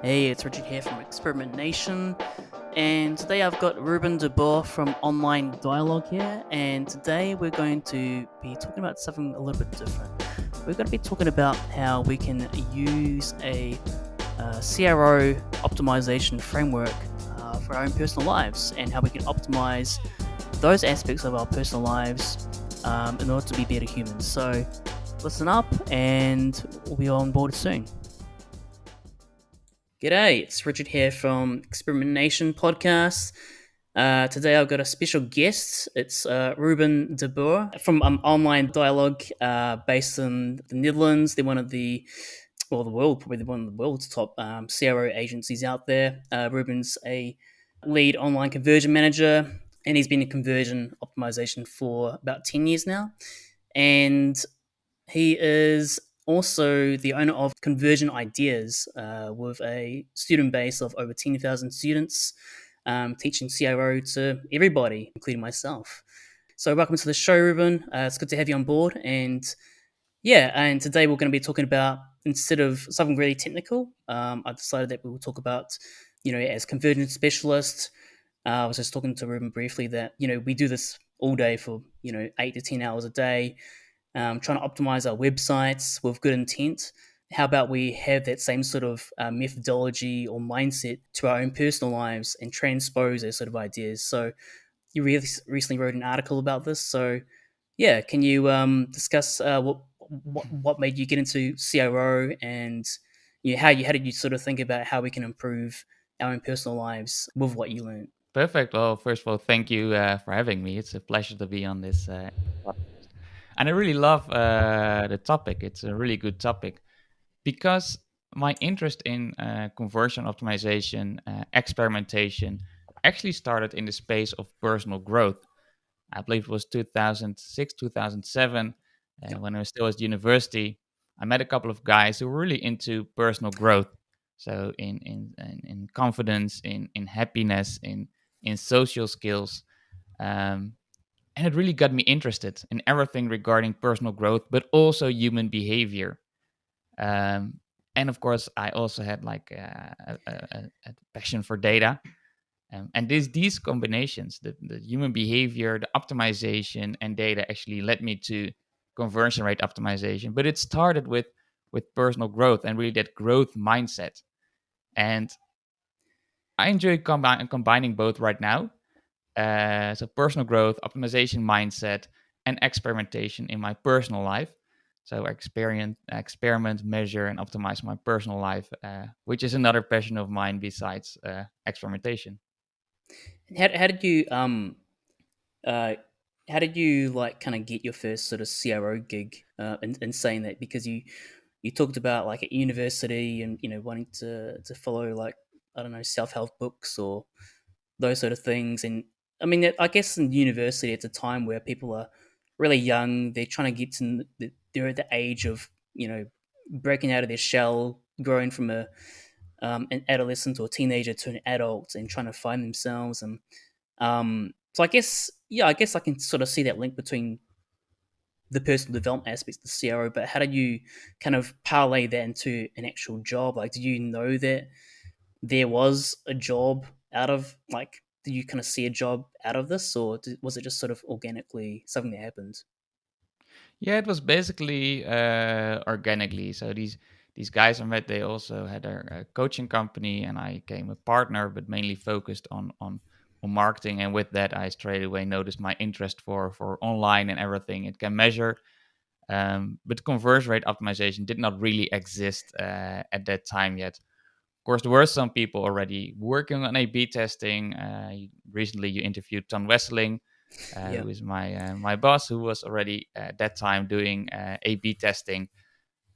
Hey, it's Richard here from experimentation, and today I've got Ruben de Boer from Online Dialogue here, and today we're going to be talking about something a little bit different. We're going to be talking about how we can use a CRO optimization framework for our own personal lives, and how we can optimize those aspects of our personal lives in order to be better humans. So, listen up, and we'll be on board soon. G'day, it's Richard here from Experimentation Podcast. Today I've got a special guest. It's Ruben de Boer from Online Dialogue, based in the Netherlands. They're one of the world, probably one of the world's top CRO agencies out there. Ruben's a lead online conversion manager, and he's been in conversion optimization for about 10 years now. And he is also the owner of Conversion Ideas, with a student base of over 10,000 students, teaching CRO to everybody, including myself. So, welcome to the show, Ruben. It's good to have you on board. And yeah, and today we're going to be talking about, instead of something really technical, I decided that we will talk about, as conversion specialists. I was just talking to Ruben briefly that, we do this all day for, 8 to 10 hours a day, trying to optimize our websites with good intent. How about we have that same sort of methodology or mindset to our own personal lives and transpose those sort of ideas? So you recently wrote an article about this. So yeah, can you discuss what made you get into CRO, and how did you sort of think about how we can improve our own personal lives with what you learned? Perfect. Well, first of all, thank you for having me. It's a pleasure to be on this podcast. And I really love the topic. It's a really good topic because my interest in conversion optimization, experimentation, actually started in the space of personal growth. I believe it was 2006, 2007, Yeah. when I was still at university. I met a couple of guys who were really into personal growth. So in confidence, in happiness, in social skills, um, and it really got me interested in everything regarding personal growth, but also human behavior. Um, and of course, I also had like a passion for data, and these combinations, the human behavior, the optimization, and data actually led me to conversion rate optimization. But it started with personal growth and really that growth mindset. And I enjoy combining both right now. So personal growth, optimization mindset, and experimentation in my personal life. So experiment, measure, and optimize my personal life, which is another passion of mine besides experimentation. How did you uh how did you like kind of get your first sort of CRO gig, in saying that? Because you talked about like at university, and wanting to follow, like, I don't know, self-help books or those sort of things. And I mean, I guess in university it's a time where people are really young. They're trying to get to they're at the age of, breaking out of their shell, growing from an adolescent or teenager to an adult, and trying to find themselves. And so I guess, yeah, I guess I can sort of see that link between the personal development aspects of the CRO. But how did you kind of parlay that into an actual job? Like, did you know that there was a job out of, like, did you kind of see a job out of this, or was it just sort of organically something that happened? Yeah, it was basically organically. So these guys I met, they also had a coaching company, and I became a partner, but mainly focused on marketing. And with that, I straight away noticed my interest for online and everything it can measure. But conversion rate optimization did not really exist at that time yet. Of course, there were some people already working on A/B testing. Recently, you interviewed Tom Wesseling, Yeah. who is my boss, who was already at that time doing A/B testing,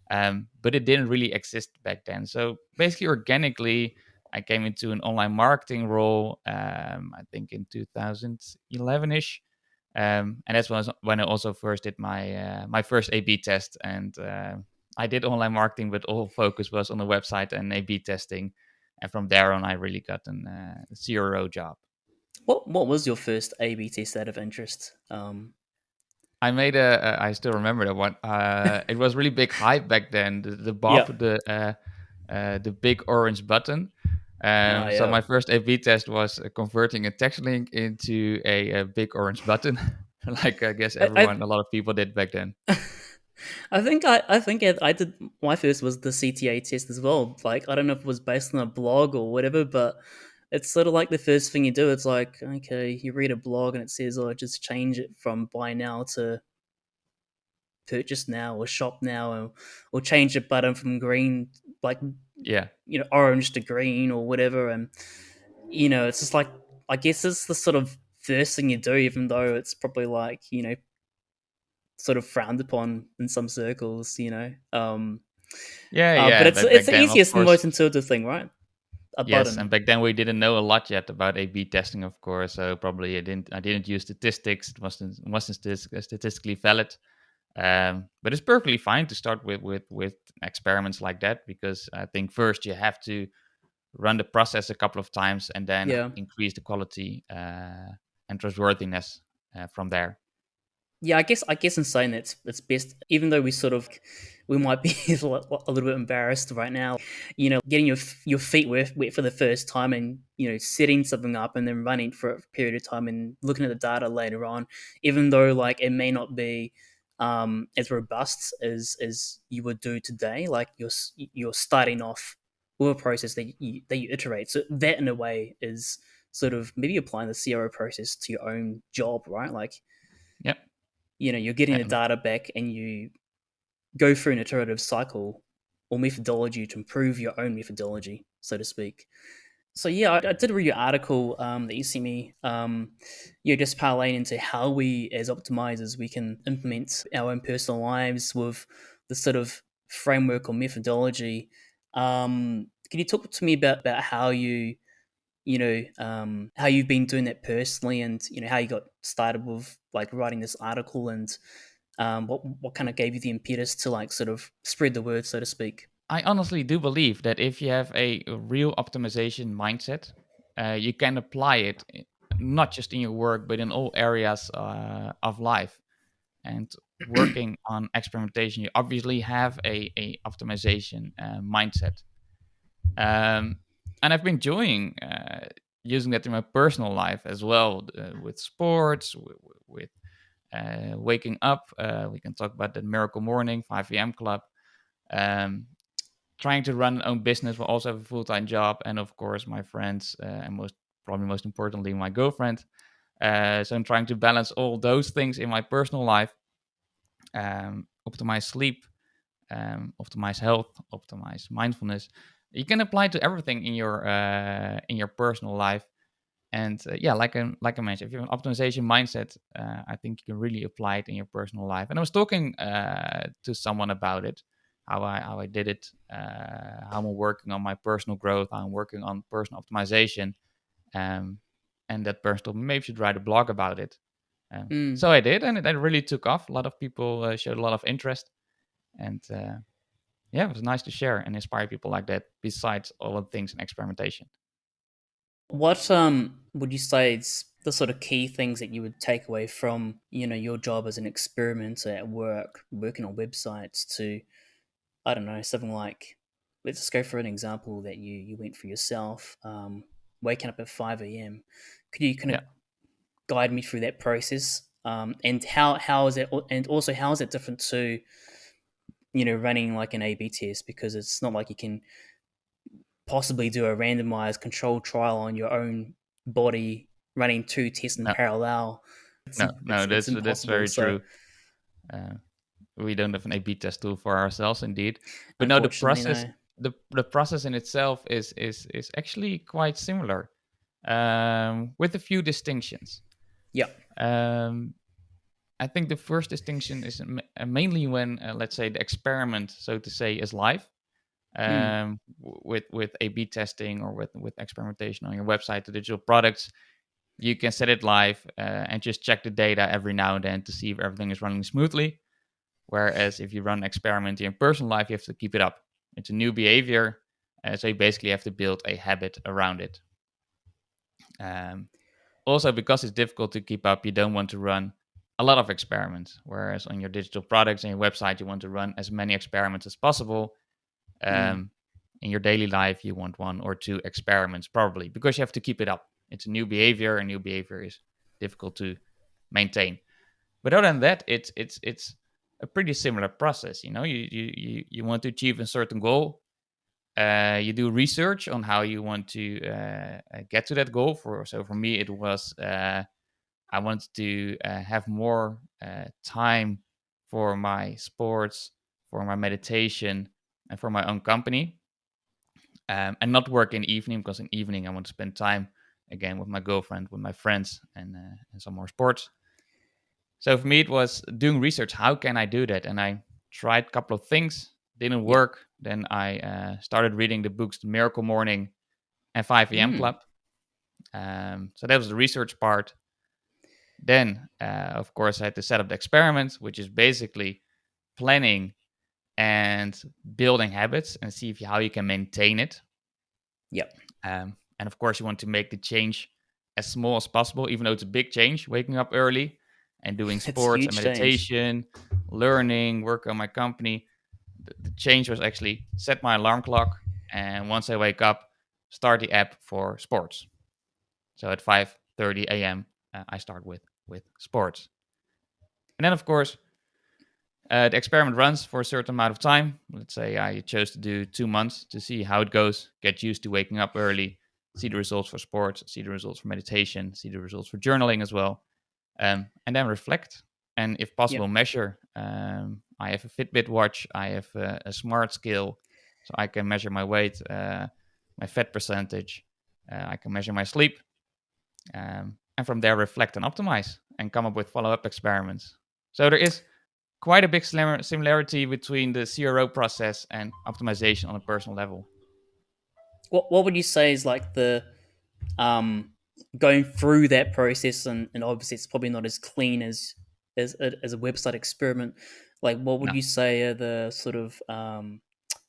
but it didn't really exist back then. So basically, organically, I came into an online marketing role. I think in 2011 ish, and that's when I also first did my first A/B test, and I did online marketing, but all focus was on the website and A/B testing. And from there on, I really got an CRO job. What was your first A/B test out of interest? I made I still remember that one. It was really big hype back then. The Yeah. Bob, the the big orange button. Oh So yeah. my first A/B test was converting a text link into a big orange button, like I guess I a lot of people did back then. I did my first was the CTA test as well. Like I don't know if it was based on a blog or whatever, but it's sort of like the first thing you do. It's like okay, you read a blog and it says, "Oh, just change it from buy now to purchase now or shop now," or change the button from green, like Yeah, orange to green or whatever. And it's just like I guess it's the sort of first thing you do, even though it's probably like sort of frowned upon in some circles. yeah, But yeah. But it's back the then, of easiest and most course, intuitive thing, right? A yes, button. and back then we didn't know a lot yet about A/B testing, of course. So probably I didn't use statistics. It wasn't statistically valid. But it's perfectly fine to start with experiments like that, because I think first you have to run the process a couple of times and then Yeah. increase the quality and trustworthiness from there. Yeah, I guess in saying that it's best, even though we might be a little bit embarrassed right now. Getting your feet wet for the first time, and setting something up and then running for a period of time and looking at the data later on, even though like it may not be as robust as you would do today. Like you're starting off with a process that you iterate. So that in a way is sort of maybe applying the CRO process to your own job, right? Like Yep. you're getting the And data back and you go through an iterative cycle or methodology to improve your own methodology, so to speak. So yeah, I did read your article that you sent me. Just parlaying into how we as optimizers we can implement our own personal lives with the sort of framework or methodology. Can you talk to me about how you've been doing that personally, and how you got started with like writing this article, and what kind of gave you the impetus to like sort of spread the word, so to speak? I honestly do believe that if you have a real optimization mindset, you can apply it not just in your work, but in all areas of life. And working on experimentation, you obviously have a optimization mindset. Um, and I've been enjoying using that in my personal life as well, with sports, with waking up. We can talk about the Miracle Morning, 5 a.m. club. Um, Trying to run an own business while also have a full-time job, and of course my friends, and most importantly my girlfriend. So I'm trying to balance all those things in my personal life, optimize sleep, optimize health, optimize mindfulness. You can apply to everything in your personal life. And yeah, like I mentioned, if you have an optimization mindset, I think you can really apply it in your personal life. And I was talking to someone about it, how I did it, how I'm working on my personal growth, how I'm working on personal optimization, um, and that person told me maybe you should write a blog about it. Mm. So I did, and it really took off. A lot of people showed a lot of interest, and yeah, it was nice to share and inspire people like that. Besides all of the things in experimentation. What would you say is the sort of key things that you would take away from your job as an experimenter at work, working on websites, to I don't know, something like, let's just go for an example that you went for yourself, waking up at 5 a.m. Could you kind of Yeah. guide me through that process, and how is it, and also how is it different to running like an A/B test, because it's not like you can possibly do a randomized controlled trial on your own body running two tests in No, parallel. no, It's that's impossible. very So true. Uh, we don't have an A/B test tool for ourselves, indeed. But no, unfortunately, no. the process in itself is actually quite similar, with a few distinctions. Yeah. Um, I think the first distinction is mainly when, let's say, the experiment, so to say, is live. Mm. With A/B testing or with experimentation on your website to digital products, you can set it live and just check the data every now and then to see if everything is running smoothly. Whereas if you run an experiment in your personal life, you have to keep it up. It's a new behavior, so you basically have to build a habit around it. Um, Also, because it's difficult to keep up, you don't want to run a lot of experiments. Whereas on your digital products and your website, you want to run as many experiments as possible. Mm. Um, in your daily life, you want one or two experiments probably, because you have to keep it up. It's a new behavior, and new behavior is difficult to maintain. But other than that, it's a pretty similar process. You want to achieve a certain goal. You do research on how you want to get to that goal. For me, it was I wanted to have more time for my sports, for my meditation, and for my own company, and not work in the evening, because in the evening I want to spend time again with my girlfriend, with my friends, and some more sports. So for me, it was doing research. How can I do that? And I tried a couple of things, didn't Yeah. work. Then I started reading the books The Miracle Morning and 5 a.m. Mm. Club. So that was the research part. Then, of course, I had to set up the experiment, which is basically planning and building habits and see how you can maintain it. Yep. And of course, you want to make the change as small as possible, even though it's a big change, waking up early and doing It's a sports and huge change. meditation, learning, work on my company. The change was actually set my alarm clock. And once I wake up, start the app for sports. So at 5:30 a.m., I start with sports. And then, of course, the experiment runs for a certain amount of time. Let's say I chose to do 2 months to see how it goes, get used to waking up early, see the results for sports, see the results for meditation, see the results for journaling as well, and then reflect. And if possible, Yep. measure. I have a Fitbit watch, I have a smart scale, so I can measure my weight, my fat percentage, I can measure my sleep, and from there reflect and optimize and come up with follow up experiments. So there is quite a big similarity between the CRO process and optimization on a personal level. What would you say is like the um going through that process, and obviously it's probably not as clean as a website experiment. Like, what would No. you say are the sort of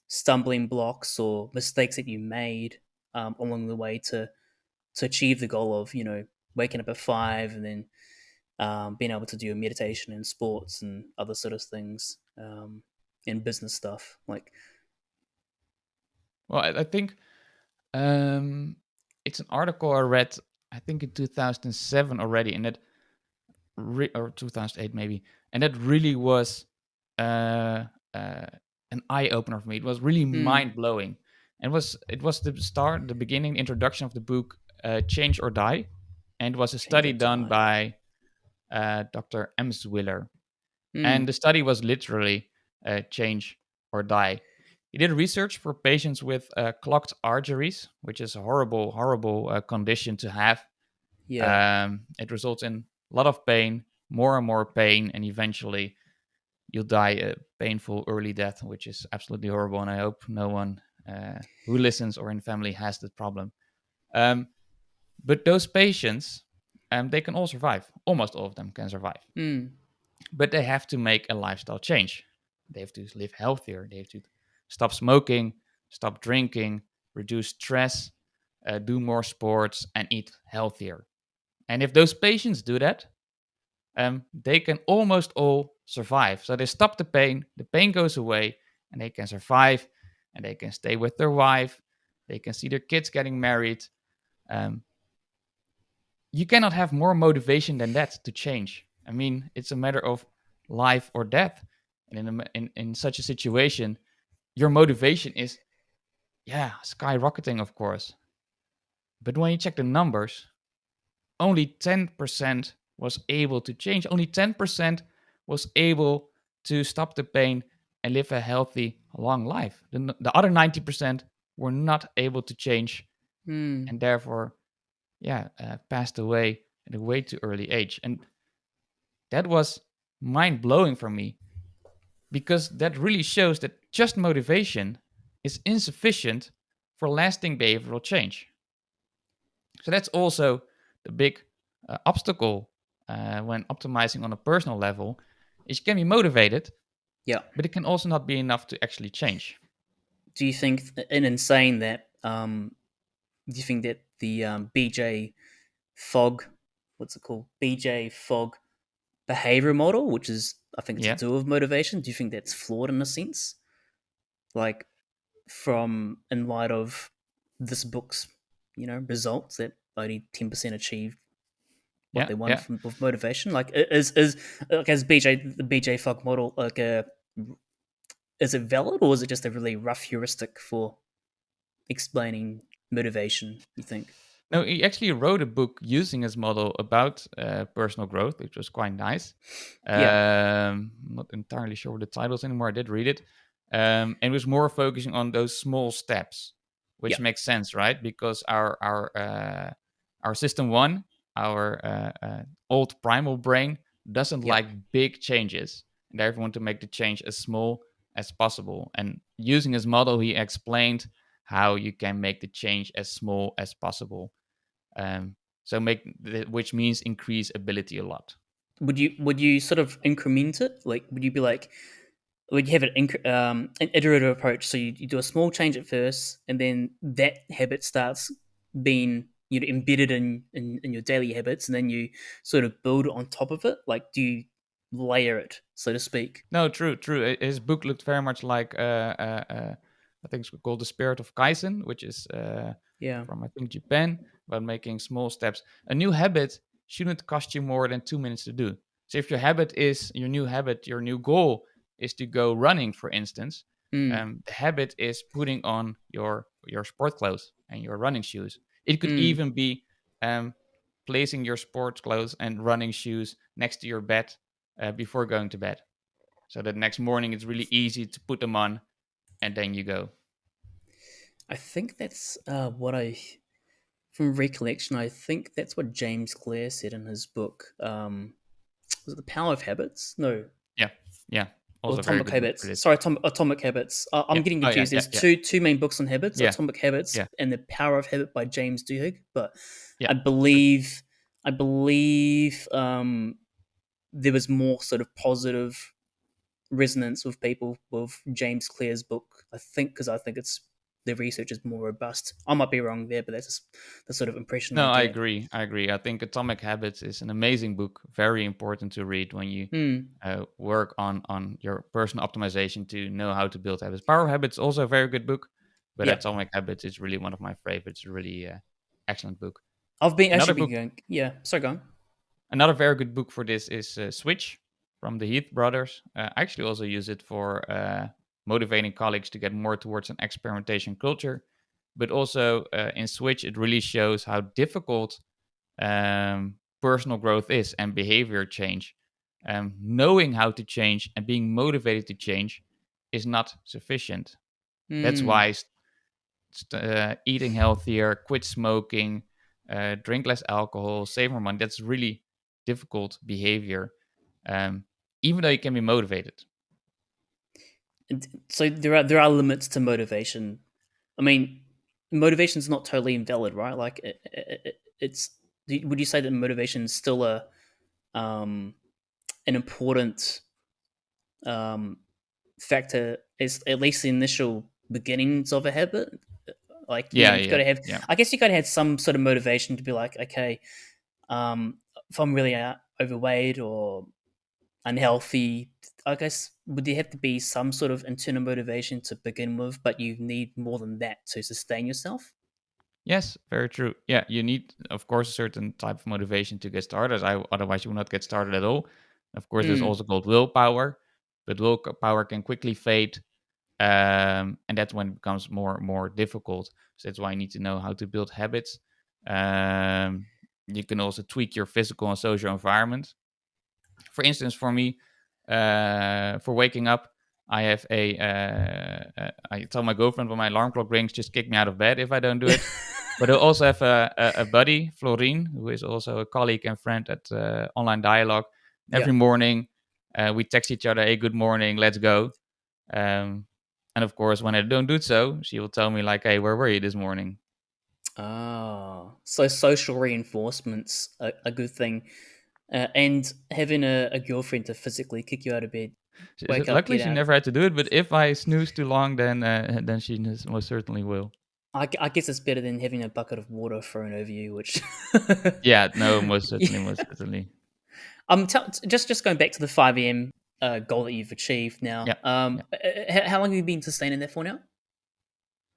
stumbling blocks or mistakes that you made along the way to achieve the goal of waking up at 5 and then being able to do meditation and sports and other sort of things in business stuff like Well, I think um, it's an article I read, I think in 2007 already, and or 2008 maybe, and that really was uh, uh, an eye opener for me. It was really mm, mind blowing, and it was the start, the beginning, introduction of the book Change or Die, and it was a change study or done die. by Dr. Emswiller. And Mm, the study was literally change or die. He did research for patients with clogged arteries, which is a horrible, horrible condition to have. yeah. It results in a lot of pain, more and more pain, and eventually you'll die a painful early death, which is absolutely horrible. And I hope no one who listens or in family has that problem. Um, but those patients, they can all survive. Almost all of them can survive, Mm, but they have to make a lifestyle change. They have to live healthier. They have to stop smoking, stop drinking, reduce stress, do more sports, and eat healthier. And if those patients do that, they can almost all survive. So they stop the pain goes away, and they can survive, and they can stay with their wife, they can see their kids getting married. Um, you cannot have more motivation than that to change. I mean, it's a matter of life or death. And in such a situation, your motivation is, yeah, skyrocketing, of course. But when you check the numbers, only 10% was able to change. Only 10% was able to stop the pain and live a healthy, long life. The other 90% were not able to change, mm, and therefore, yeah, passed away at a way too early age. And that was mind blowing for me, because that really shows that just motivation is insufficient for lasting behavioral change. So that's also the big obstacle when optimizing on a personal level, is you can be motivated, yeah. but it can also not be enough to actually change. Do you think in saying that do you think that the BJ Fogg, what's it called, BJ Fogg behavior model, which is I think it's a Yeah. do of motivation, do you think that's flawed in a sense? Like, from in light of this book's results that only 10% achieved what Yeah, they want yeah. from with motivation. Like is like as BJ the BJ Fogg model like a is it valid or is it just a really rough heuristic for explaining motivation? You think? No, he actually wrote a book using his model about personal growth, which was quite nice. Yeah, Not entirely sure what the titles anymore. I did read it, and it was more focusing on those small steps, which yeah, makes sense, right? Because our system one, our old primal brain, doesn't yeah. like big changes, and they want to make the change as small as possible. And using his model, he explained how you can make the change as small as possible, so which means increase ability a lot. Would you sort of increment it? Like, would you be like, would you have an iterative approach? So you do a small change at first, and then that habit starts being embedded in your daily habits, and then you sort of build on top of it. Like, do you layer it, so to speak? No, true, true. His book looked very much like I think it's called The Spirit of Kaizen, which is Yeah. from I think Japan, about making small steps. A new habit shouldn't cost you more than 2 minutes to do. So if your new habit, your new goal is to go running, for instance, Mm. the habit is putting on your sport clothes and your running shoes. It could Mm. even be um, placing your sports clothes and running shoes next to your bed before going to bed, so that next morning it's really easy to put them on and then you go. I think that's what I, from recollection, I think that's what James Clear said in his book. Was it The Power of Habits? No, Yeah, yeah. or Also a very Atomic good book Habits. for this. Sorry, Atomic Habits. I'm Yeah. getting Oh yeah, confused. yeah, There's yeah, two main books on habits: yeah, Atomic Habits yeah, and The Power of Habit by James Duhigg. But yeah. I True. believe I believe there was more sort of positive resonance with people with James Clear's book. I think because I think it's the research is more robust. I might be wrong there, but that's just the sort of impression I No, I get. agree. I agree. I think Atomic Habits is an amazing book, very important to read when you Hmm. work on your personal optimization to know how to build habits. Power Habits also a very good book, but Yeah, Atomic Habits is really one of my favorites. Really excellent book. I've been Another actually been book going. Yeah, sorry, go on. Another very good book for this is Switch from the Heath brothers. I actually also use it for motivating colleagues to get more towards an experimentation culture. But also in Switch, it really shows how difficult personal growth is and behavior change. Knowing how to change and being motivated to change is not sufficient. That's Hmm. why eating healthier, quit smoking, drink less alcohol, save more money. That's really difficult behavior, um, even though you can be motivated. So there are limits to motivation. I mean, motivation is not totally invalid, right? Like it's. Would you say that motivation is still a an important um, factor? Is at least the initial beginnings of a habit. Like Yeah, you've got yeah, to have. yeah. I guess you got to have some sort of motivation to be like, okay, if I'm really overweight or unhealthy, I guess would there have to be some sort of internal motivation to begin with, but you need more than that to sustain yourself? Yes, very true. Yeah, you need, of course, a certain type of motivation to get started. Otherwise, you will not get started at all. Of course, there's Mm, also called willpower, but willpower can quickly fade, and that's when it becomes more difficult. So that's why you need to know how to build habits. Um, you can also tweak your physical and social environment. For instance, for me, for waking up, I have I tell my girlfriend when my alarm clock rings, just kick me out of bed if I don't do it. But I also have a buddy, Florine, who is also a colleague and friend at Online Dialogue. yeah. Every morning, we text each other, "Hey, good morning, let's go." Um, and of course, when I don't do so, she will tell me like, "Hey, where were you this morning?" Ah, so social reinforcement's a good thing, and having a girlfriend to physically kick you out of bed, She wake said, up, luckily, get she out. never had to do it. But if I snooze too long, then she most certainly will. I guess it's better than having a bucket of water thrown over you, which. Yeah, no, most certainly, Yeah. most certainly. Just going back to the 5 a.m. Goal that you've achieved now. Yeah, yeah. How long have you been sustaining that for now?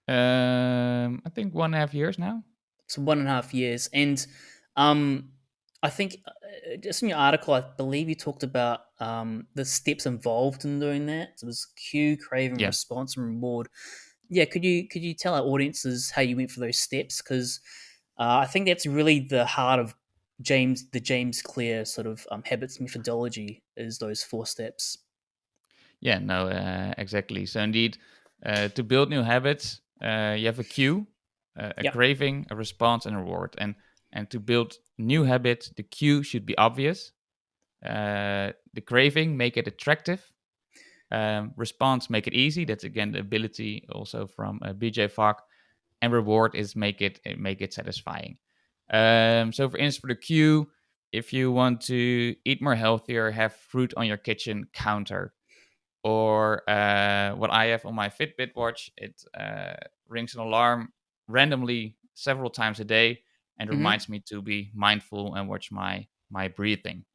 I think 1.5 years now. So 1.5 years. And um, I think just in your article, I believe you talked about the steps involved in doing that. So it was cue, craving, Yeah. response, and reward. Yeah, could you tell our audiences how you went for those steps? Because I think that's really the heart of James Clear sort of habits methodology is those 4 steps. Yeah, no, exactly. So indeed, to build new habits, you have a cue, a Yep. craving, a response, and a reward. And to build new habits, the cue should be obvious. The craving, make it attractive. Response, make it easy. That's again the ability also from BJ Fogg. And reward is make it satisfying. So for instance, for the cue, if you want to eat more healthier, have fruit on your kitchen counter. Or what I have on my Fitbit watch, it rings an alarm randomly several times a day and Mm-hmm. reminds me to be mindful and watch my breathing.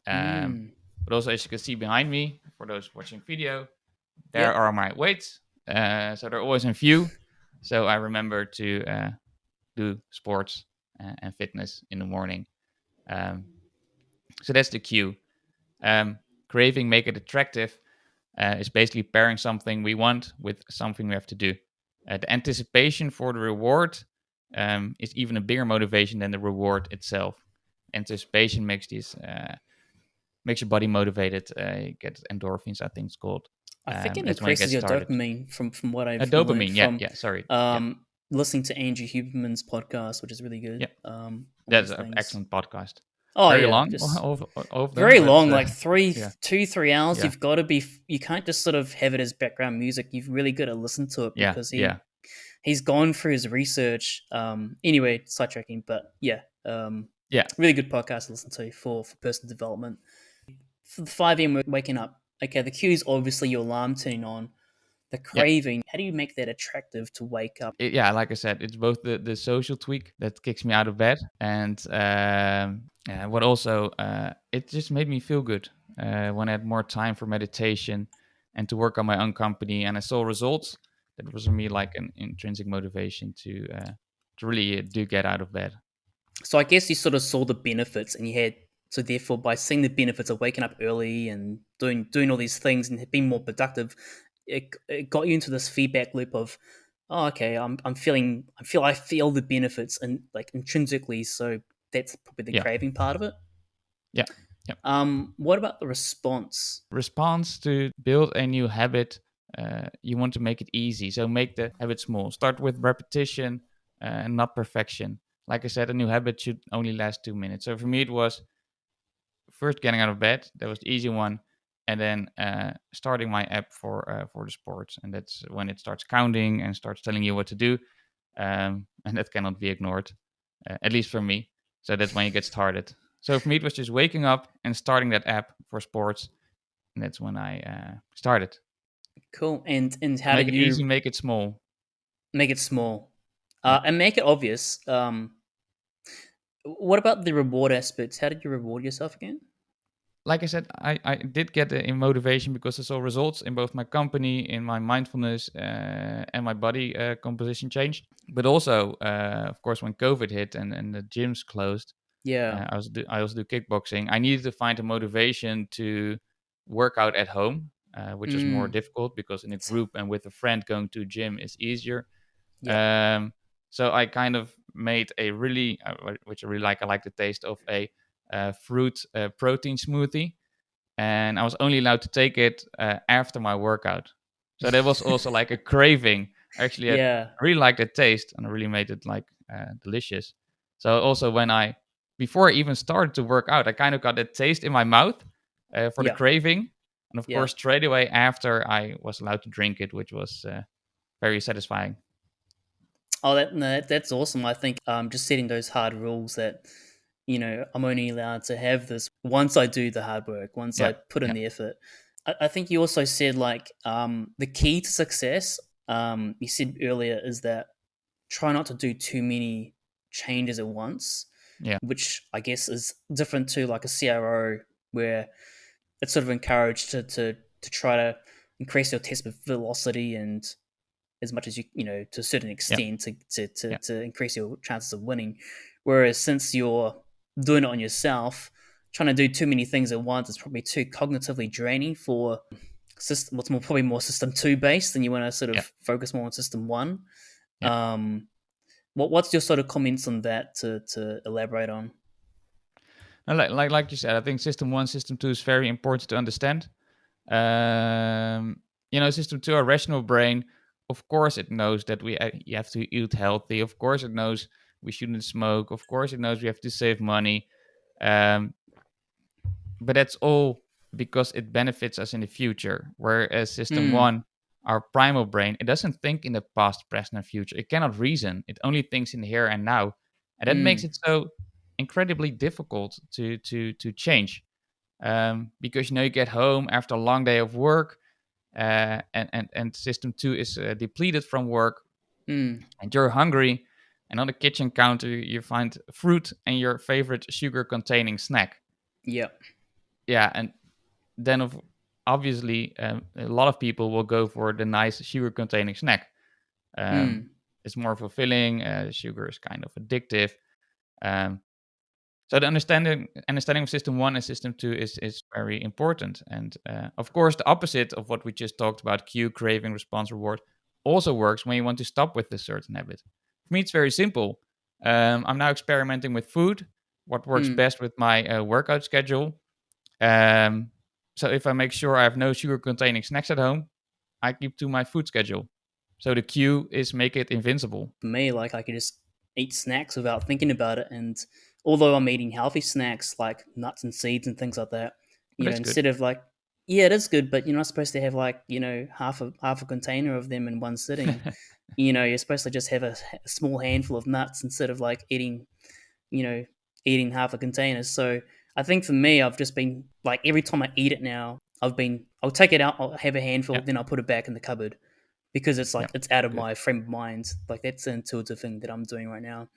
Um, Mm. but also, as you can see behind me, for those watching video, there Yep. are my weights. So they're always in view. So I remember to do sports and fitness in the morning. Um, so that's the cue. Um, Craving, make it attractive is basically pairing something we want with something we have to do. The anticipation for the reward is even a bigger motivation than the reward itself. Anticipation makes your body motivated. You get endorphins, I think it's called. I think it That's when you get increases your started. dopamine from what I've learned Dopamine, yeah, from yeah. Sorry, yeah, listening to Andrew Huberman's podcast, which is really good. yeah. All That's those an things. excellent podcast. Oh Very yeah, long, just all of them, very but long, like yeah, 3 hours. yeah, You've got to be. You can't just sort of have it as background music. You've really got to listen to it yeah, because yeah, he's gone through his research. Anyway, sidetracking, but yeah, yeah, really good podcast to listen to for personal development. For the 5 a.m. waking up, okay, the cue is obviously your alarm turning on. The yeah. craving, how do you make that attractive to wake up? Yeah, like I said, it's both the social tweak that kicks me out of bed, and what also it just made me feel good when I had more time for meditation and to work on my own company, and I saw results. That was for me like an intrinsic motivation to really do get out of bed. So I guess you sort of saw the benefits, and you had so therefore by seeing the benefits of waking up early and doing all these things and being more productive, it got you into this feedback loop of, oh, okay, I feel the benefits and like intrinsically, so that's probably the Yeah, craving part of it. yeah, yeah. What about the response? Response to build a new habit, you want to make it easy. So make the habit small. Start with repetition and not perfection. Like I said, a new habit should only last 2 minutes. So for me, it was first getting out of bed. That was the easy one. And then starting my app for the sports. And that's when it starts counting and starts telling you what to do. And that cannot be ignored, at least for me. So that's when you get started. So for me, it was just waking up and starting that app for sports, and that's when I started. Cool. And So how make did it easy, you make it small. make it small? Yeah. And make it obvious. What about the reward aspects? How did you reward yourself again? Like I said, I did get the motivation because I saw results in both my company, in my mindfulness, and my body composition changed. But also, of course, when COVID hit and the gyms closed, Yeah. I also do kickboxing. I needed to find a motivation to work out at home, which was more Mm. difficult because in a group and with a friend going to a gym is easier. Yep. Um, so I kind of made a really, which I really like. I like the taste of a fruit protein smoothie, and I was only allowed to take it after my workout. So that was also like a craving. Actually, Yeah. I really liked the taste, and I really made it like delicious. So also when before I even started to work out, I kind of got that taste in my mouth for the Yeah. craving, and of Yeah. course straight away after I was allowed to drink it, which was very satisfying. Oh, that's awesome. I think just setting those hard rules that I'm only allowed to have this once I do the hard work, once Yeah, I put in yeah, the effort. I think you also said like the key to success. You said earlier is that try not to do too many changes at once, yeah. which I guess is different to like a CRO where it's sort of encouraged to try to increase your test velocity and as much as to a certain Yeah. extent Yeah. to increase your chances of winning. Whereas since you're doing it on yourself, trying to do too many things at once is probably too cognitively draining for system. What's more probably more system two based, and you want to sort Yeah. of focus more on system one. Yeah. Um, what's your sort of comments on that to elaborate on? And like you said, I think system one, system two is very important to understand. System two, our rational brain, of course, it knows that you have to eat healthy. Of course, it knows we shouldn't smoke. Of course, it knows we have to save money. Um, but that's all because it benefits us in the future. Whereas system Mm, one, our primal brain, it doesn't think in the past, present, and future. It cannot reason. It only thinks in the here and now, and that makes mm, it so incredibly difficult to change. Because you get home after a long day of work, and system two is depleted from work, mm, and you're hungry, and on the kitchen counter you find fruit and your favorite sugar containing snack. yeah. Yeah, and then obviously a lot of people will go for the nice sugar containing snack. Mm, It's more fulfilling. Sugar is kind of addictive. um, So the understanding of system one and system two is very important, and of course the opposite of what we just talked about, cue, craving, response, reward, also works when you want to stop with a certain habit. For me, it's very simple. I'm now experimenting with food. What works mm. best with my workout schedule? Um, so if I make sure I have no sugar-containing snacks at home, I keep to my food schedule. So the cue is make it invincible. For me, like I could just eat snacks without thinking about it. And although I'm eating healthy snacks like nuts and seeds and things like that, But that's good. instead of like, yeah, it is good, but you're not supposed to have like half a container of them in one sitting. You're supposed to just have a small handful of nuts instead of like you know, eating half a container. So I think for me, I've just been like every time I eat it now, I'll take it out, I'll have a handful, Yeah, then I'll put it back in the cupboard because it's yeah, like it's out of good. my frame of mind. Like that's the intuitive thing that I'm doing right now.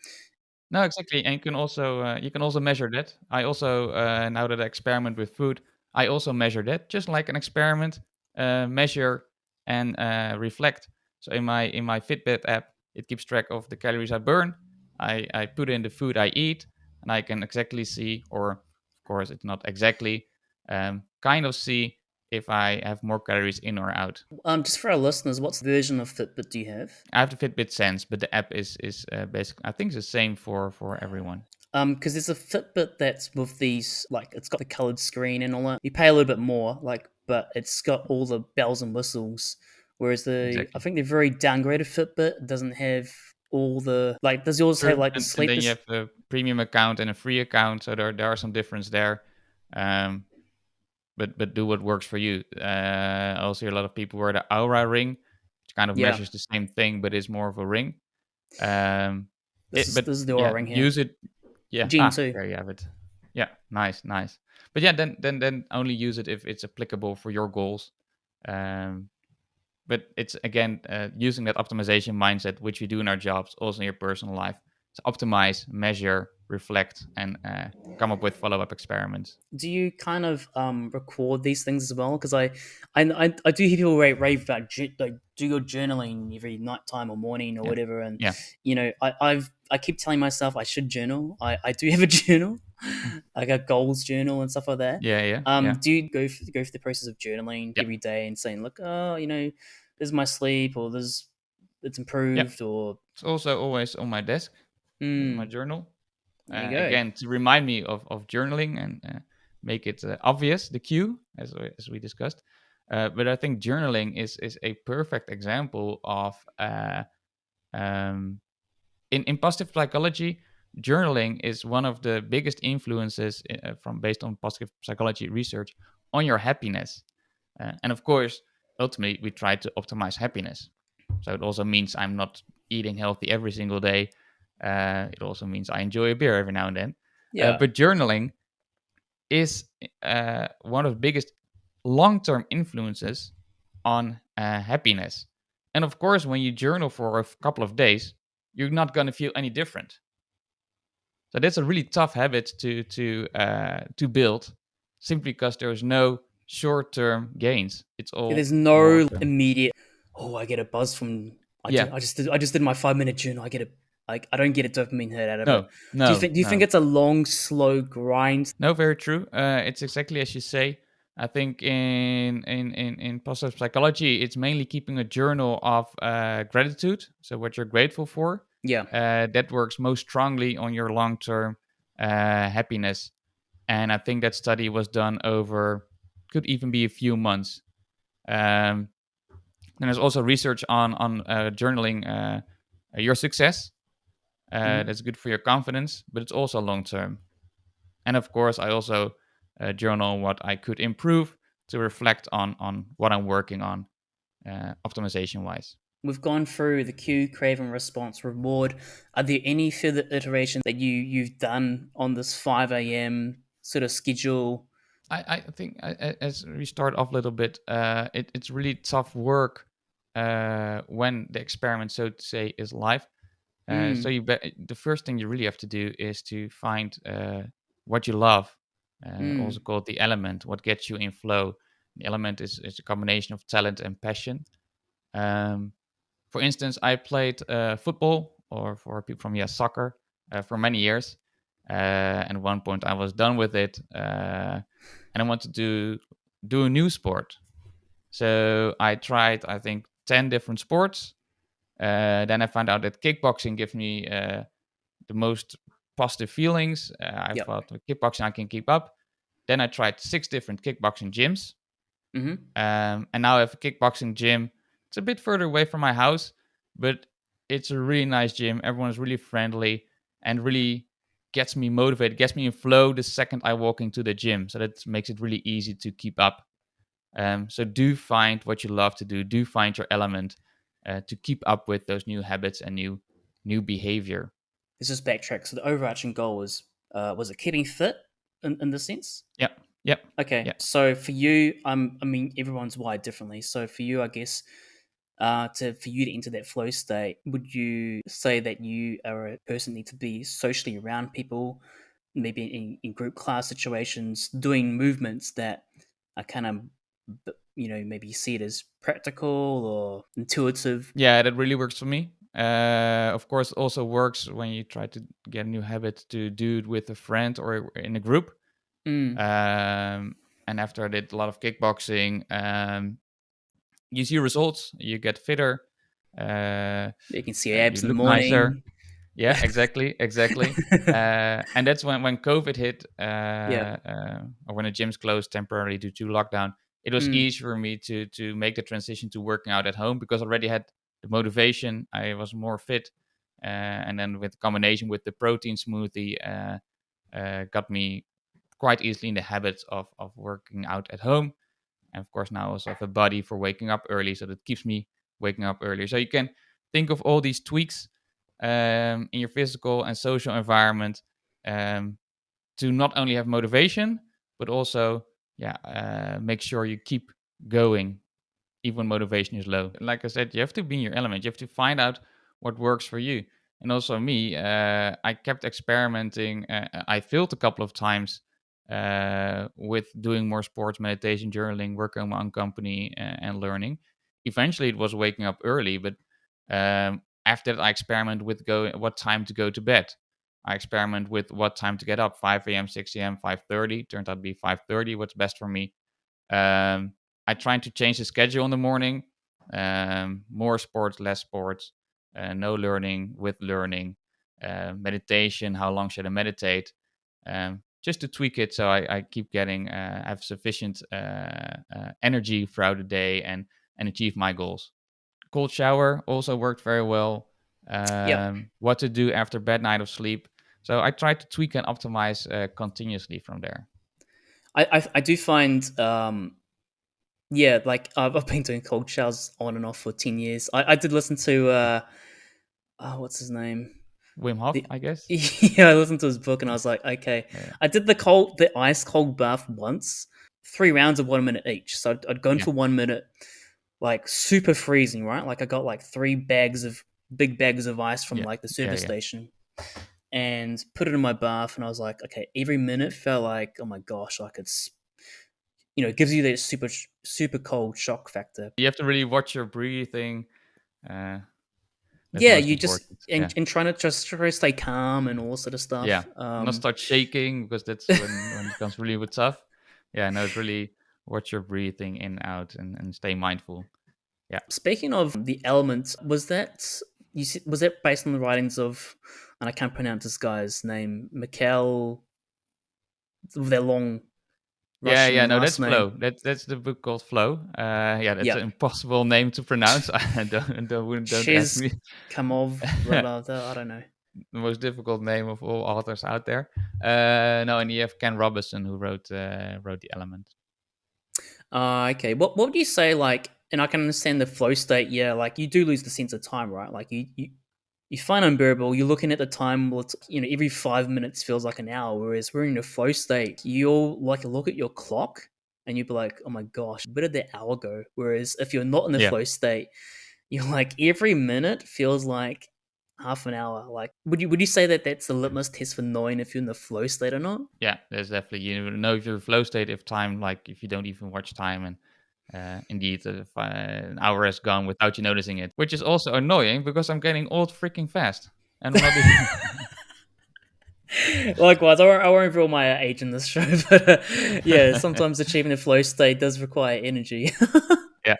No, exactly, and you can also measure that. I also now that I experiment with food, I also measure that, just like an experiment, measure and reflect. So in my Fitbit app, it keeps track of the calories I burn. I put in the food I eat, and I can exactly see, or of course it's not exactly, kind of see if I have more calories in or out. Just for our listeners, what's version of Fitbit do you have? I have the Fitbit Sense, but the app is basically, I think it's the same for everyone. Because there's a Fitbit that's with these like it's got the colored screen and all that. You pay a little bit more, like, but it's got all the bells and whistles. Whereas I Exactly. think the very downgraded Fitbit doesn't have all the like. Does yours have True, like the and sleep? then you have a premium account and a free account, so there are some difference there. Um, but do what works for you. I also hear a lot of people wear the Aura ring, which kind of Yeah, measures the same thing, but is more of a ring. Um, this is the yeah, Aura ring here. use it. Yeah, Gen two. there you have it. Yeah, nice, nice. But yeah, then only use it if it's applicable for your goals. Um, but it's again using that optimization mindset, which we do in our jobs, also in your personal life, to optimize, measure, reflect, and come up with follow-up experiments. Do you kind of record these things as well? Because I do hear people rave about like do your journaling every nighttime or morning or Yeah, whatever, and yeah, I keep telling myself I should journal. I do have a journal, like a goals journal and stuff like that. yeah, yeah, yeah, Do you go through the process of journaling yeah, every day and saying, look, oh, this is my sleep, or this it's yeah. improved, or It's also always on my desk, my mm, journal. there you go. Again, to remind me of journaling and make it obvious, the cue, as we discussed. But I think journaling is a perfect example of um, in positive psychology. Journaling is one of the biggest influences from based on positive psychology research on your happiness. And of course, ultimately, we try to optimize happiness. So it also means I'm not eating healthy every single day. It also means I enjoy a beer every now and then. Yeah, But journaling is one of the biggest long term influences on happiness. And of course, when you journal for a couple of days, you're not going to feel any different. So that's a really tough habit to build, simply because there's no short term gains. It's all there's long no term. immediate. Oh, I get a buzz from Yeah. I just did my 5 minute journal. I get it. Like I don't get a dopamine hit out of it. No, no, Do you think no. it's a long, slow grind? No, very true. It's exactly as you say. I think in positive psychology, it's mainly keeping a journal of gratitude. So what you're grateful for, Yeah. that works most strongly on your long term happiness. And I think that study was done over could even be a few months. Um, and there's also research on journaling your success. Hmm. That's good for your confidence, but it's also long term. And of course, I also journal what I could improve to reflect on what I'm working on optimization wise. We've gone through the cue, craving, response, reward. Are there any further iterations that you've done on this 5 a.m. sort of schedule? I think as we start off a little bit, it's really tough work when the experiment, so to say, is live. So Mm, the first thing you really have to do is to find what you love, also mm, called the element, what gets you in flow. The element is a combination of talent and passion. Um, For instance, I played football, or for people from soccer, for many years. And at one point, I was done with it, and I wanted to do a new sport. So I tried, I think, 10 different sports. Then I found out that kickboxing gives me the most positive feelings. I yep. thought with kickboxing I can keep up. Then I tried 6 different kickboxing gyms, Hmm. and now I have a kickboxing gym. It's a bit further away from my house, but it's a really nice gym. Everyone is really friendly and really gets me motivated, gets me in flow the second I walk into the gym. So that makes it really easy to keep up. So do find what you love to do. Do find your element to keep up with those new habits and new behavior. Let's just backtrack. So the overarching goal was it keeping fit in the sense? Yep. Yep. Okay, Yep. so for you, I mean, everyone's wired differently. So for you, I guess, to for you to enter that flow state, would you say that you are a person need to be socially around people, maybe in group class situations, doing movements that are kind of, maybe you see it as practical or intuitive? Yeah, that really works for me. Of course, it also works when you try to get a new habit to do it with a friend or in a group. Mm. Um, and after I did a lot of kickboxing, you see results. You get fitter. Uh, You can see you abs in the look nicer. morning. Yeah, exactly, exactly. And that's when COVID hit, Yeah. or when the gyms closed temporarily due to lockdown. It was Mm. easy for me to make the transition to working out at home because I already had the motivation. I was more fit, and then with combination with the protein smoothie, got me quite easily in the habit of working out at home. And of course, now I also have a body for waking up early, so that keeps me waking up earlier. So you can think of all these tweaks in your physical and social environment um, to not only have motivation, but also, make sure you keep going even when motivation is low. Like I said, you have to be in your element. You have to find out what works for you. And also me, I kept experimenting. I failed a couple of times with doing more sports, meditation, journaling, working on my own company, and learning. Eventually, it was waking up early, but after that, I experiment with what time to go to bed. I experiment with what time to get up: 5 a.m., 6 a.m., 5:30. Turned out to be 5:30. What's best for me? Um, I try to change the schedule in the morning. More sports, less sports. No learning with learning. Meditation. How long should I meditate? Just to tweak it so I keep getting have sufficient energy throughout the day and achieve my goals. Cold shower also worked very well. Yep. What to do after bad night of sleep. So I try to tweak and optimize continuously from there. I do find yeah, like I've been doing cold showers on and off for 10 years. I did listen to what's his name? Wim Hof, The I guess. Yeah, I listened to his book and I was like, okay. Yeah. I did the ice cold bath once, 3 rounds of 1 minute each. So I'd go in Yeah. for 1 minute, like super freezing, right? Like I got like big bags of ice from Yeah. like the Yeah. service Yeah. station and put it in my bath. And I was like, okay, every minute felt like, oh my gosh, like it gives you that super cold shock factor. You have to really watch your breathing. Uh, That's Yeah, most you just important. Yeah. and trying to just try to stay calm and all sort of Yeah. stuff. Not start shaking because that's when it becomes really tough. Yeah, no, it's really watch your breathing in, out, and stay mindful. Yeah. Speaking of the elements, was that based on the writings of, and I can't pronounce this guy's name, Mikhail, with their long Yeah, yeah, Russian no, last that's name? Flow. That's the book called Flow. Yeah, that's Yeah, an impossible name to pronounce. Don't ask Shiz me. Kamov, blah blah blah. I don't know. The most difficult name of all authors out there. No, and you have Ken Robinson who wrote The Element. Okay. What would you say like? And I can understand the flow state. Yeah, like you do lose the sense of time, right? Like you find unbearable. You're looking at the time. Well, it's, every 5 minutes feels like an hour. Whereas we're in a flow state. You'll like look at your clock and you'll be like, oh my gosh, where did the hour go? Whereas if you're not in the Yeah, flow state, you're like every minute feels like half an hour. Like, would you say that that's the litmus test for knowing if you're in the flow state or not? yeah, there's definitely you know if you're in flow state if time like if you don't even watch time and indeed if, an hour has gone without you noticing it, which is also annoying because I'm getting old freaking fast and I'm not even. Likewise, I won't reveal my age in this show, but yeah, sometimes achieving a flow state does require energy. Yeah,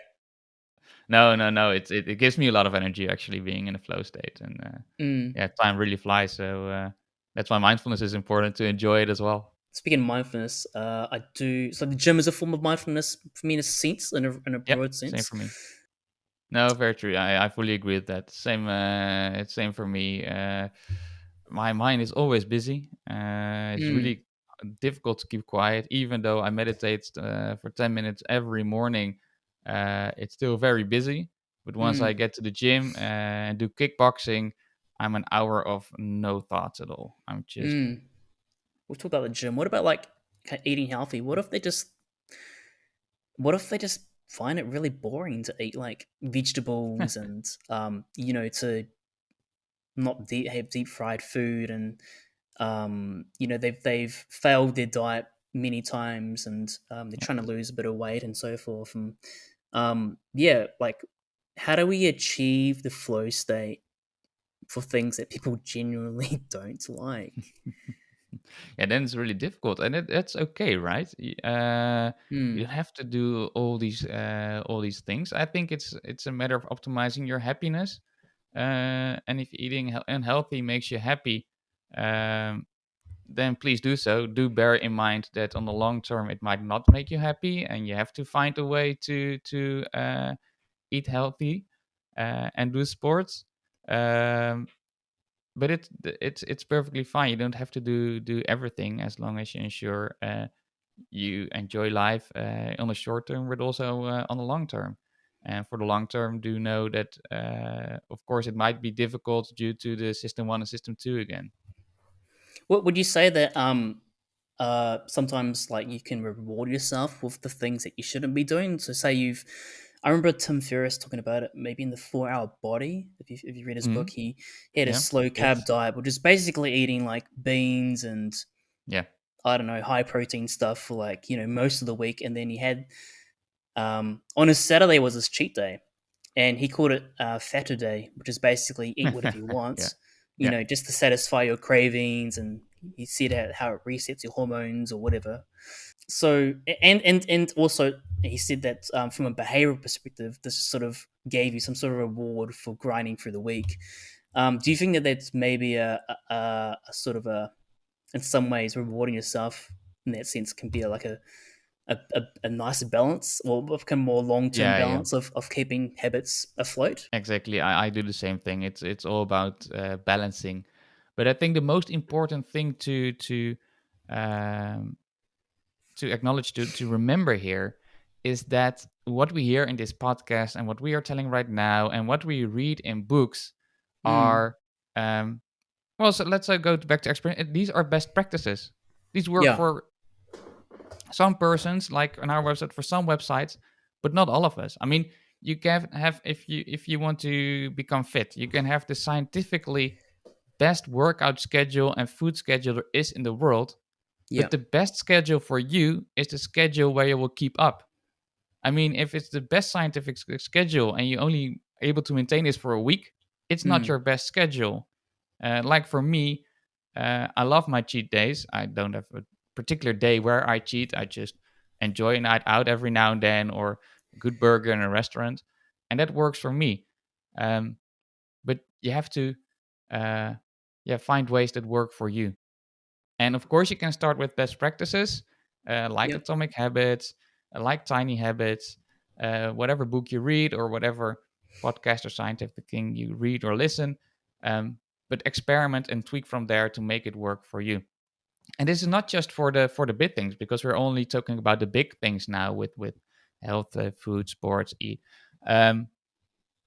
no, no, no. It gives me a lot of energy actually being in a flow state, and Mm. yeah, time really flies. So that's why mindfulness is important to enjoy it as well. Speaking of mindfulness, I do. So the gym is a form of mindfulness for me in a sense, in a Yep, broad same sense. for me. No, very true. I fully agree with that. Same, it's same for me. My mind is always busy. It's Mm. really difficult to keep quiet, even though I meditate for 10 minutes every morning. It's still very busy. But once I Mm. get to the gym and do kickboxing, I'm an hour of no thoughts at all. I'm just Mm. We'll talk about the gym. What about like eating healthy? What if they just find it really boring to eat like vegetables and to not have deep fried food and they've failed their diet many times and they're yeah. trying to lose a bit of weight and so forth and yeah, like how do we achieve the flow state for things that people genuinely don't like? Yeah, then it's really difficult, and that's okay, right? You Hmm. don't have to do all these things. I think it's a matter of optimizing your happiness. And if eating unhealthy makes you happy, um, then please do so. Do bear in mind that on the long term it might not make you happy, and you have to find a way to eat healthy and do sports. Um, but it's perfectly fine. You don't have to do everything as long as you ensure you enjoy life on the short term, but also on the long term. And for the long term, do know that of course it might be difficult due to the system one and system two again. What would you say that sometimes like you can reward yourself with the things that you shouldn't be doing? So say I remember Tim Ferriss talking about it maybe in the 4 Hour Body. If you read his book, Mhm. he had a Yeah. slow carb Yes. diet, which is basically eating like beans and Yeah. I don't know, high protein stuff for like, most of the week. And then he had, on his Saturday was his cheat day. And he called it Fatter Day, which is basically eat whatever you Yeah. want, Yeah. just to satisfy your cravings. And he said how it resets your hormones or whatever. So, and also he said that from a behavioral perspective, this sort of gave you some sort of reward for grinding through the week. Do you think that that's maybe a sort of in some ways rewarding yourself in that sense can be like a nicer balance or become more long term Yeah. Yeah. balance of keeping habits afloat? Exactly. I do the same thing. It's all about balancing. But I think the most important thing um, to acknowledge to remember here is that what we hear in this podcast and what we are telling right now and what we read in books Mm, are um, well. So let's go back to experience. These are best practices. These work yeah, for some persons, like on our website, for some websites, but not all of us. I mean, you can have if you want to become fit, you can have the scientifically best workout schedule and food schedule there is in the world, yeah, but the best schedule for you is the schedule where you will keep up. I mean, if it's the best scientific schedule and you only able to maintain this for a week, it's not Mm. your best schedule. Like for me, I love my cheat days. I don't have a particular day where I cheat. I just enjoy a night out every now and then, or a good burger in a restaurant, and that works for me. Um, but you have to, uh, yeah, find ways that work for you. And of course, you can start with best practices, like Yep. Atomic Habits, like Tiny Habits, whatever book you read or whatever podcast or scientific thing you read or listen. Um, but experiment and tweak from there to make it work for you. And this is not just for the big things, because we're only talking about the big things now with health, food, sports, eat. Um,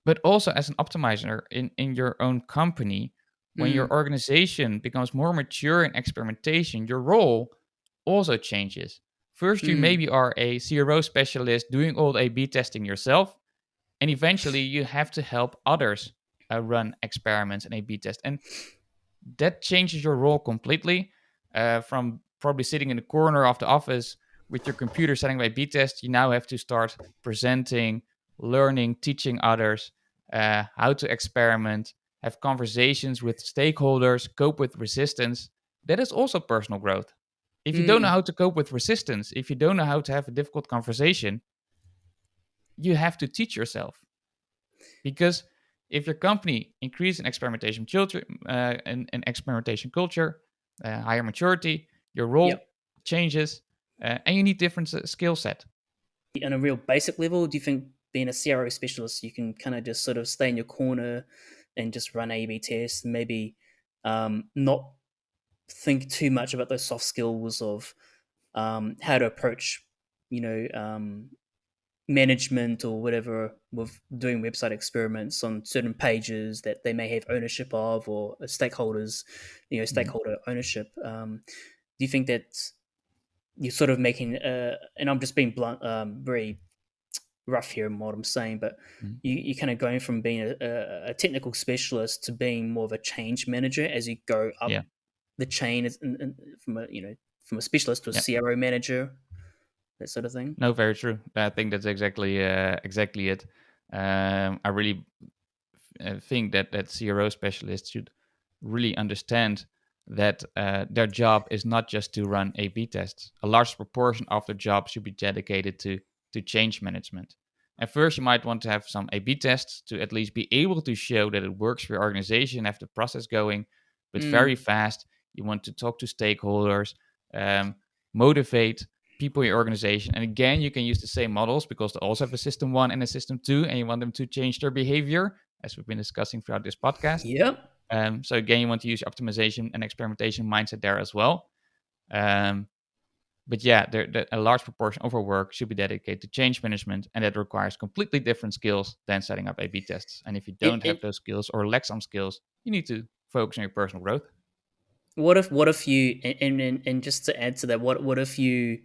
but also as an optimizer in your own company, when your Mm. organization becomes more mature in experimentation, your role also changes. First, you Mm. maybe are a CRO specialist doing all the A/B testing yourself, and eventually you have to help others run experiments and A/B test. And that changes your role completely, from probably sitting in the corner of the office with your computer setting by B test. You now have to start presenting, learning, teaching others how to experiment, have conversations with stakeholders, cope with resistance. That is also personal growth. If you don't know Mm. how to cope with resistance, if you don't know how to have a difficult conversation, you have to teach yourself. Because if your company increases in experimentation culture, and experimentation culture, higher maturity, your Yep. role changes, and you need different skill set. On a real basic level, do you think being a CRO specialist, you can kind of just sort of stay in your corner and just run A/B tests, and maybe not think too much about those soft skills of how to approach, you know, management or whatever with doing website experiments on certain pages that they may have ownership of, or stakeholders, Mhm. stakeholder ownership. Do you think that you're sort of making, and I'm just being blunt, very rough here in what I'm saying, but Mhm. you're kind of going from being a technical specialist to being more of a change manager as you go up Yeah, the chain, from a from a specialist to a yeah. CRO manager, that sort of thing. No, very true. I think that's exactly it. I really think that CRO specialists should really understand that their job is not just to run A/B tests. A large proportion of their job should be dedicated to change management. And first, you might want to have some A/B tests to at least be able to show that it works for your organization, have the process going. But very Mm. fast, you want to talk to stakeholders, um, motivate people in your organization. And again, you can use the same models because they also have a system one and a system two, and you want them to change their behavior, as we've been discussing throughout this podcast. Yep. So again, you want to use optimization and experimentation mindset there as well. Um, but yeah, a large proportion of our work should be dedicated to change management, and that requires completely different skills than setting up A/B tests. And if you don't have It those skills or lack some skills, you need to focus on your personal growth. what if you, and just to add to that, what if you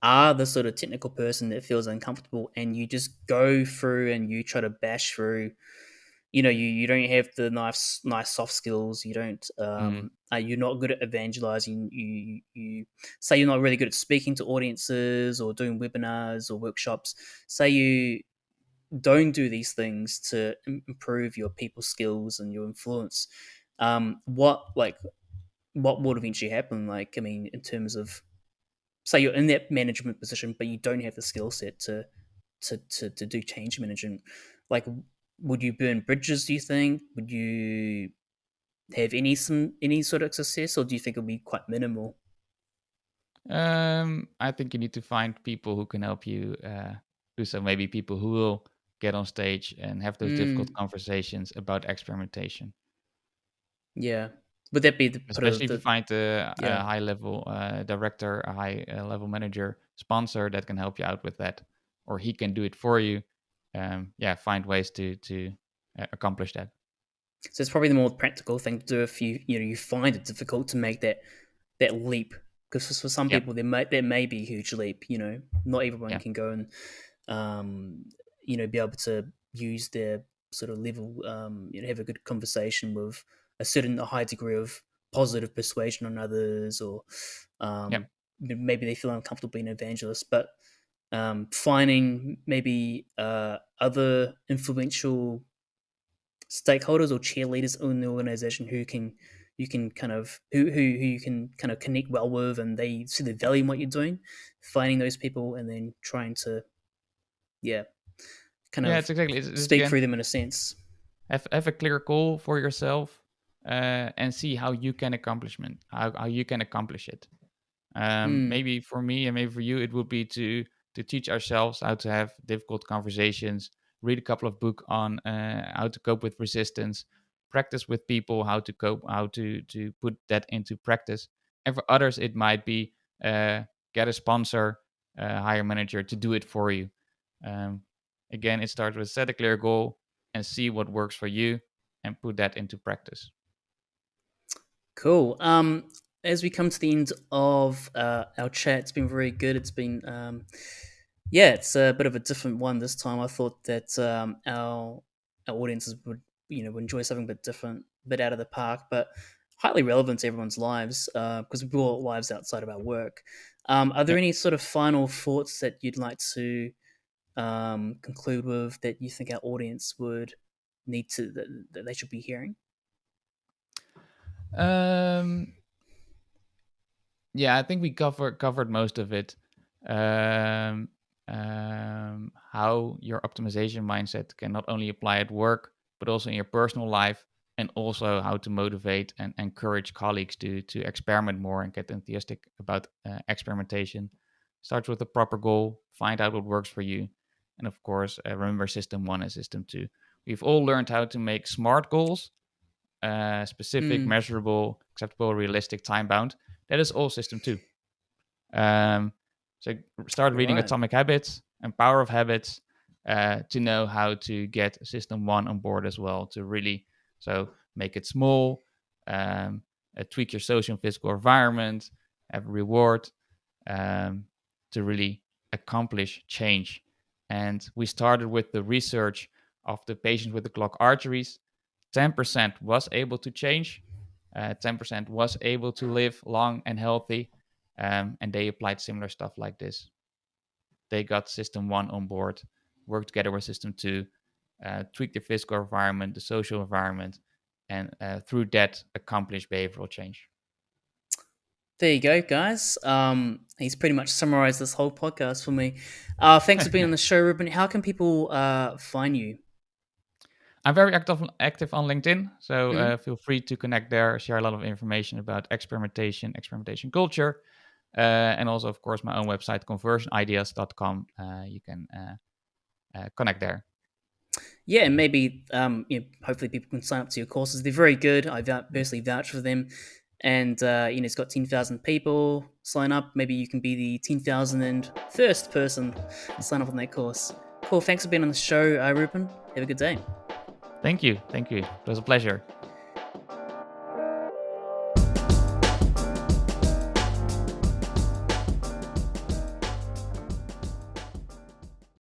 are the sort of technical person that feels uncomfortable and you just go through and you try to bash through, you don't have the nice soft skills, you don't, Mm, you're not good at evangelizing, you say you're not really good at speaking to audiences or doing webinars or workshops, say you don't do these things to improve your people skills and your influence, what would eventually happen? Like, I mean, in terms of, say you're in that management position, but you don't have the skill set to do change management. Like, would you burn bridges? Do you think? Would you have any sort of success, or do you think it'll be quite minimal? I think you need to find people who can help you do so. Maybe people who will get on stage and have those difficult Mm, conversations about experimentation. yeah. Would that be the part Especially of if you the? find a Yeah. high level director, a high level manager, sponsor that can help you out with that, or he can do it for you. Yeah, find ways to accomplish that. So it's probably the more practical thing to do if you find it difficult to make that leap, because for some Yep, people there may be a huge leap. Not everyone yeah, can go and um, be able to use their sort of level, have a good conversation with a high degree of positive persuasion on others, or yep. maybe they feel uncomfortable being an evangelist, but finding maybe other influential stakeholders or cheerleaders in the organization who can you can kind of who you can kind of connect well with, and they see the value in what you're doing. Finding those people and then trying to, yeah, kind Yeah, of it's exactly. It's speak again, through them in a sense. have a clear goal for yourself, and see how you can how you can accomplish it. Mm, Maybe for me and maybe for you, it would be to teach ourselves how to have difficult conversations, read a couple of books on how to cope with resistance, practice with people how to cope, how to put that into practice. And for others, it might be get a sponsor, hire a manager to do it for you. Um, Again, it starts with set a clear goal and see what works for you and put that into practice. cool. As we come to the end of our chat, it's been very good. It's been yeah, it's a bit of a different one this time. I thought that our audiences would enjoy something a bit different, a bit out of the park, but highly relevant to everyone's lives because we all lives outside of our work. Are there Yeah. any sort of final thoughts that you'd like to conclude with that you think our audience would need to that they should be hearing? Um, Yeah, I think we covered most of it. Um, how your optimization mindset can not only apply at work, but also in your personal life, and also how to motivate and encourage colleagues to experiment more and get enthusiastic about experimentation. Starts with a proper goal, find out what works for you, and of course, remember system one and system two. We've all learned how to make smart goals, specific, Mm, measurable, acceptable, realistic, time bound. That is all system two. Um, so start reading right. Atomic Habits and Power of Habits to know how to get system one on board as well. To really make it small, tweak your social and physical environment, have a reward um, to really accomplish change. And we started with the research of the patients with the clogged arteries. 10% was able to change, 10% was able to live long and healthy, and they applied similar stuff like this. They got system one on board, worked together with system two, tweaked their physical environment, the social environment, and through that accomplish behavioral change. There you go, guys. He's pretty much summarized this whole podcast for me. Thanks for being on the show, Ruben. How can people find you? I'm very active on LinkedIn, so Hmm. feel free to connect there. Share a lot of information about experimentation, experimentation culture, and also, of course, my own website, conversionideas.com. You can connect there. Yeah, and maybe hopefully people can sign up to your courses. They're very good. Personally vouch for them, and it's got 10,000 people sign up. Maybe you can be the 10,001st person sign up on that course. Cool. Thanks for being on the show, Ruben. Have a good day. Thank you. Thank you. It was a pleasure.